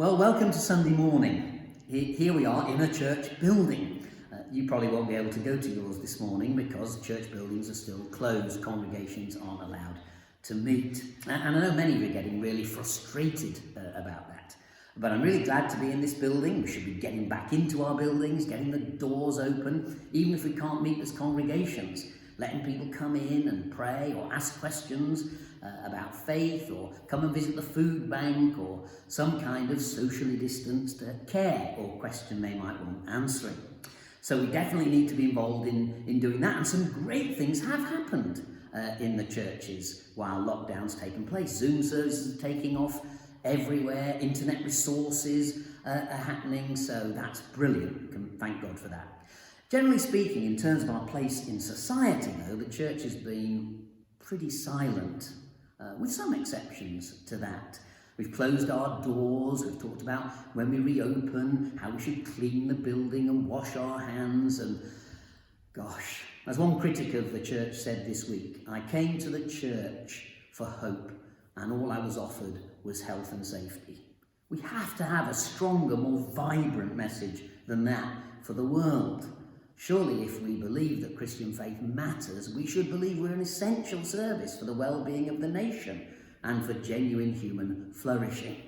Well, welcome to Sunday morning. Here we are in a church building. You probably won't be able to go to yours this morning because church buildings are still closed. Congregations aren't allowed to meet. And I know many of you are getting really frustrated about that. But I'm really glad to be in this building. We should be getting back into our buildings, getting the doors open, even if we can't meet as congregations. Letting people come in and pray or ask questions about faith, or come and visit the food bank, or some kind of socially distanced care or question they might want answering. So we definitely need to be involved in doing that, and some great things have happened in the churches while lockdown's taken place. Zoom services are taking off everywhere, internet resources are happening, so that's brilliant. We can thank God for that. Generally speaking, in terms of our place in society, though, the church has been pretty silent, with some exceptions to that. We've closed our doors, we've talked about when we reopen, how we should clean the building and wash our hands, and gosh, as one critic of the church said this week, I came to the church for hope, and all I was offered was health and safety. We have to have a stronger, more vibrant message than that for the world. Surely, if we believe that Christian faith matters, we should believe we're an essential service for the well-being of the nation and for genuine human flourishing.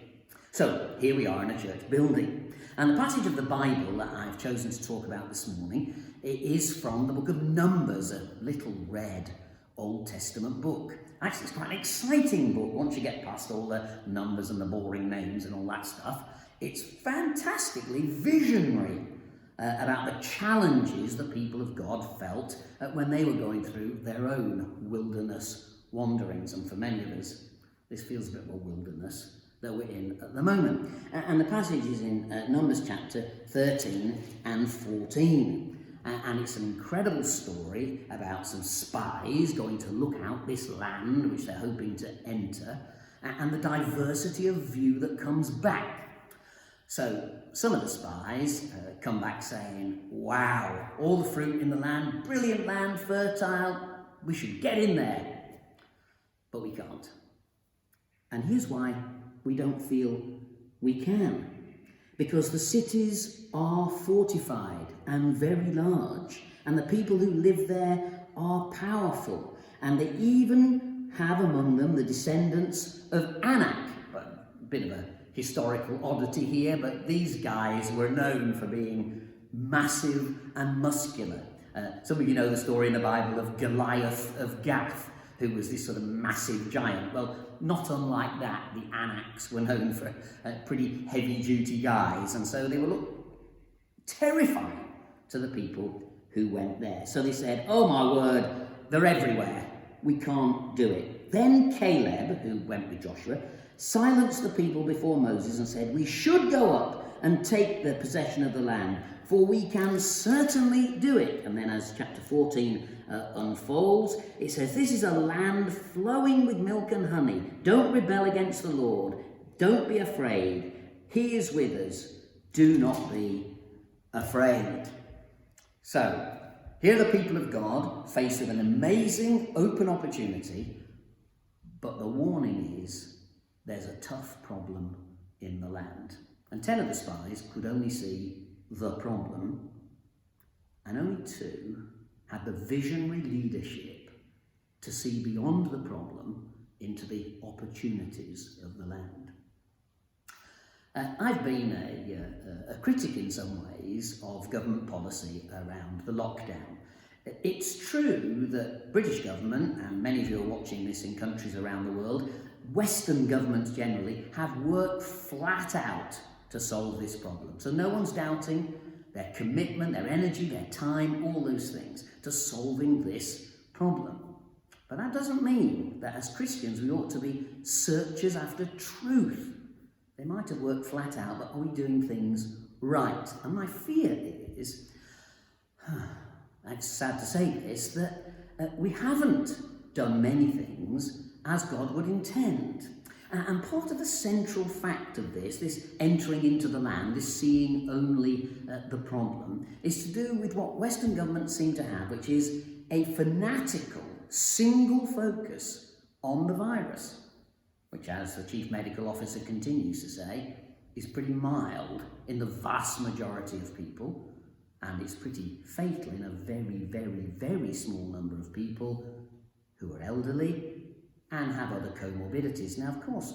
So, here we are in a church building. And the passage of the Bible that I've chosen to talk about this morning, it is from the book of Numbers, a little read Old Testament book. Actually, it's quite an exciting book once you get past all the numbers and the boring names and all that stuff. It's fantastically visionary about the challenges the people of God felt when they were going through their own wilderness wanderings. And for many of us, this feels a bit of a wilderness that we're in at the moment. And the passage is in Numbers chapter 13 and 14. And it's an incredible story about some spies going to look out this land which they're hoping to enter, and the diversity of view that comes back. So some of the spies come back saying, wow, all the fruit in the land, brilliant land, fertile, we should get in there. But we can't. And here's why we don't feel we can. Because the cities are fortified and very large, and the people who live there are powerful, and they even have among them the descendants of Anak. A bit of a historical oddity here, but these guys were known for being massive and muscular. Some of you know the story in the Bible of Goliath of Gath, who was this sort of massive giant. Well, not unlike that, the Anaks were known for pretty heavy-duty guys, and so they were terrifying to the people who went there. So they said, oh my word, they're everywhere, we can't do it. Then Caleb, who went with Joshua, silenced the people before Moses and said, we should go up and take the possession of the land, for we can certainly do it. And then as chapter 14 unfolds, it says, this is a land flowing with milk and honey. Don't rebel against the Lord. Don't be afraid. He is with us. Do not be afraid. So, here are the people of God faced with an amazing open opportunity, but the warning is there's a tough problem in the land. And 10 of the spies could only see the problem, and only 2 had the visionary leadership to see beyond the problem into the opportunities of the land. I've been a critic in some ways of government policy around the lockdown. It's true that British government, and many of you are watching this in countries around the world, Western governments generally have worked flat out to solve this problem. So no one's doubting their commitment, their energy, their time, all those things to solving this problem. But that doesn't mean that as Christians we ought to be searchers after truth. They might have worked flat out, but are we doing things right? And my fear is, it's sad to say this, that we haven't done many things as God would intend. And part of the central fact of this entering into the land, this seeing only the problem, is to do with what Western governments seem to have, which is a fanatical, single focus on the virus, which, as the Chief Medical Officer continues to say, is pretty mild in the vast majority of people, and it's pretty fatal in a very, very, very small number of people who are elderly and have other comorbidities. Now, of course,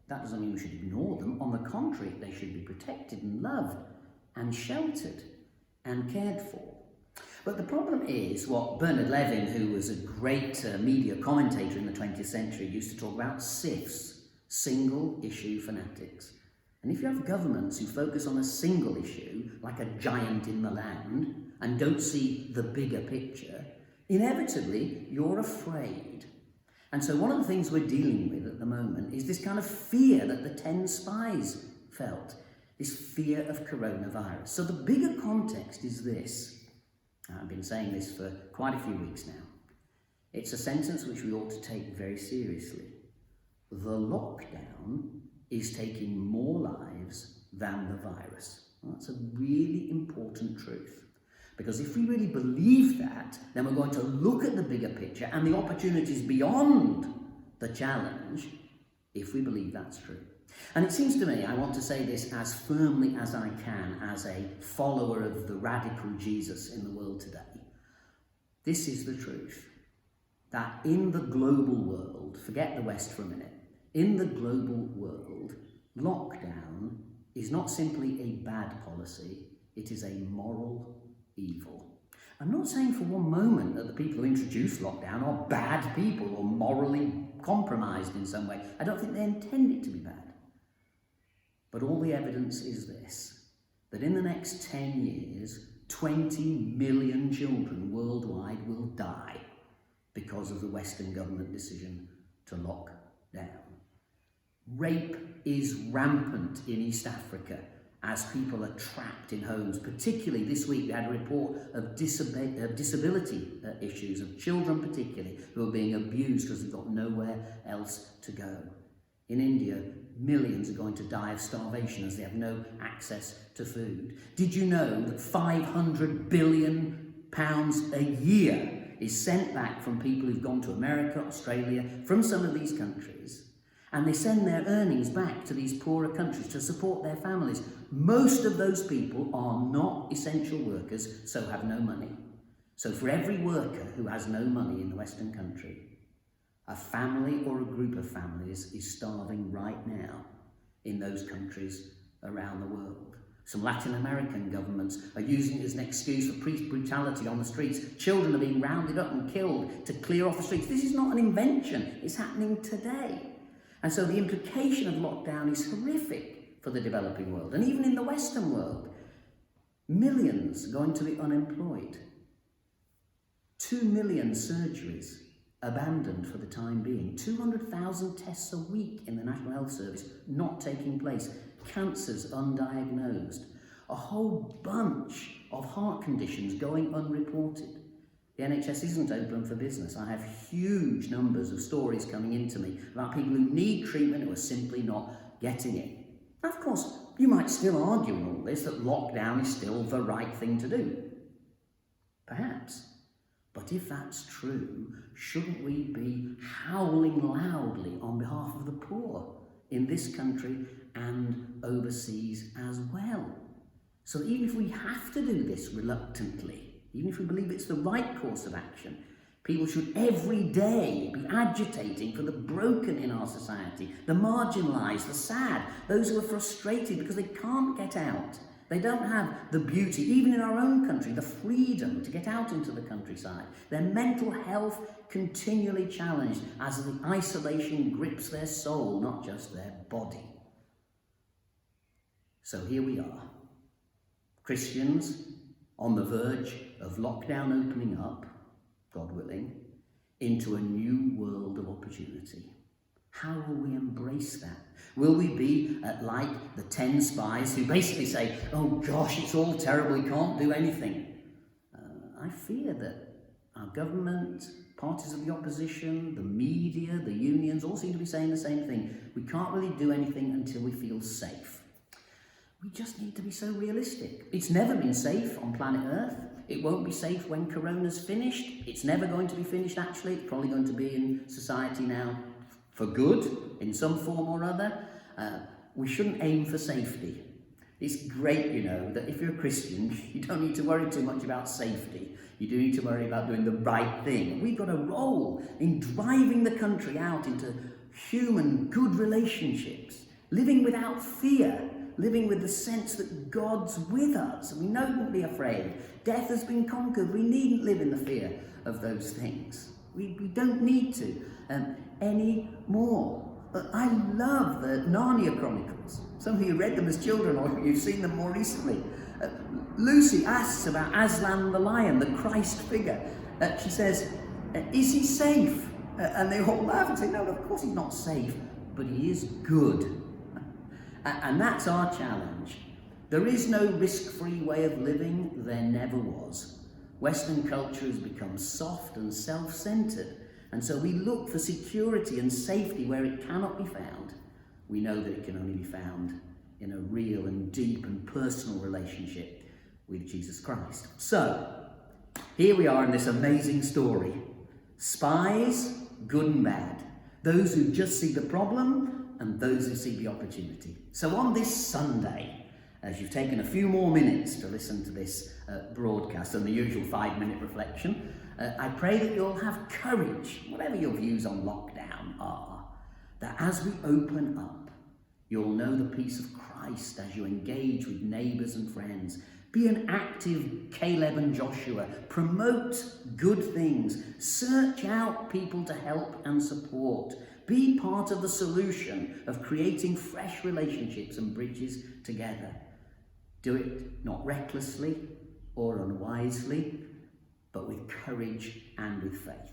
that doesn't mean we should ignore them. On the contrary, they should be protected and loved and sheltered and cared for. But the problem is what Bernard Levin, who was a great media commentator in the 20th century, used to talk about SIFs, single issue fanatics. And if you have governments who focus on a single issue, like a giant in the land, and don't see the bigger picture, inevitably you're afraid. And so one of the things we're dealing with at the moment is this kind of fear that the 10 spies felt, this fear of coronavirus. So the bigger context is this. I've been saying this for quite a few weeks now. It's a sentence which we ought to take very seriously. The lockdown is taking more lives than the virus. Well, that's a really important truth. Because if we really believe that, then we're going to look at the bigger picture and the opportunities beyond the challenge if we believe that's true. And it seems to me, I want to say this as firmly as I can as a follower of the radical Jesus in the world today. This is the truth, that in the global world, forget the West for a minute, in the global world, lockdown is not simply a bad policy, it is a moral evil. I'm not saying for one moment that the people who introduce lockdown are bad people or morally compromised in some way. I don't think they intend it to be bad. But all the evidence is this, that in the next 10 years, 20 million children worldwide will die because of the Western government decision to lock down. Rape is rampant in East Africa as people are trapped in homes. Particularly this week we had a report of disability issues, of children particularly, who are being abused because they've got nowhere else to go. In India, millions are going to die of starvation as they have no access to food. Did you know that £500 billion a year is sent back from people who've gone to America, Australia, from some of these countries, and they send their earnings back to these poorer countries to support their families? Most of those people are not essential workers, so have no money. So for every worker who has no money in the Western country, a family or a group of families is starving right now in those countries around the world. Some Latin American governments are using it as an excuse for police brutality on the streets. Children are being rounded up and killed to clear off the streets. This is not an invention, it's happening today. And so the implication of lockdown is horrific for the developing world. And even in the Western world, millions are going to be unemployed. 2 million surgeries abandoned for the time being. 200,000 tests a week in the National Health Service not taking place. Cancers undiagnosed. A whole bunch of heart conditions going unreported. The NHS isn't open for business. I have huge numbers of stories coming into me about people who need treatment who are simply not getting it. Now, of course, you might still argue in all this that lockdown is still the right thing to do. Perhaps. But if that's true, shouldn't we be howling loudly on behalf of the poor in this country and overseas as well? So that even if we have to do this reluctantly, even if we believe it's the right course of action, people should every day be agitating for the broken in our society, the marginalised, the sad, those who are frustrated because they can't get out. They don't have the beauty, even in our own country, the freedom to get out into the countryside. Their mental health continually challenged as the isolation grips their soul, not just their body. So here we are, Christians on the verge of lockdown opening up, God willing, into a new world of opportunity. How will we embrace that? Will we be like the 10 spies who basically say, oh gosh, it's all terrible, we can't do anything? I fear that our government, parties of the opposition, the media, the unions, all seem to be saying the same thing. We can't really do anything until we feel safe. We just need to be so realistic. It's never been safe on planet Earth. It won't be safe when Corona's finished. It's never going to be finished, actually. It's probably going to be in society now for good, in some form or other. we shouldn't aim for safety. It's great, you know, that if you're a Christian, you don't need to worry too much about safety. You do need to worry about doing the right thing. We've got a role in driving the country out into human, good relationships, living without fear, living with the sense that God's with us. And we needn't be afraid. Death has been conquered. We needn't live in the fear of those things. We don't need to anymore. I love the Narnia Chronicles. Some of you read them as children, or you've seen them more recently. Lucy asks about Aslan the lion, the Christ figure. She says, is he safe? And they all laugh and say, no, of course he's not safe, but he is good. And that's our challenge. There is no risk-free way of living. There never was. Western culture has become soft and self-centered. And so we look for security and safety where it cannot be found. We know that it can only be found in a real and deep and personal relationship with Jesus Christ. So, here we are in this amazing story. Spies, good and bad. Those who just see the problem and those who see the opportunity. So on this Sunday, as you've taken a few more minutes to listen to this broadcast than the usual 5-minute reflection, I pray that you'll have courage, whatever your views on lockdown are, that as we open up, you'll know the peace of Christ as you engage with neighbours and friends. Be an active Caleb and Joshua. Promote good things. Search out people to help and support. Be part of the solution of creating fresh relationships and bridges together. Do it not recklessly or unwisely, but with courage and with faith.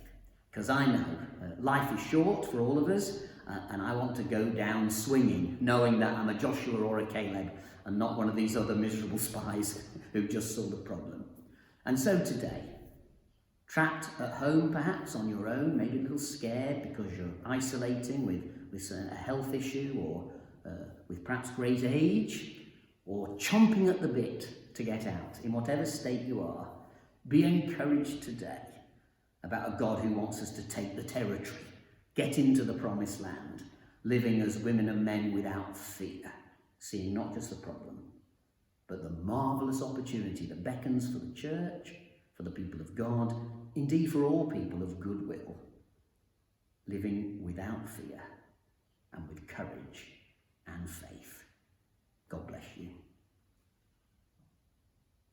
Because I know life is short for all of us, and I want to go down swinging, knowing that I'm a Joshua or a Caleb, and not one of these other miserable spies who just saw the problem. And so today, trapped at home perhaps on your own, maybe a little scared because you're isolating with a health issue, or with perhaps great age, or chomping at the bit to get out, in whatever state you are, be encouraged today about a God who wants us to take the territory, get into the promised land, living as women and men without fear, seeing not just the problem, but the marvellous opportunity that beckons for the church, for the people of God, indeed for all people of goodwill, living without fear and with courage and faith. God bless you.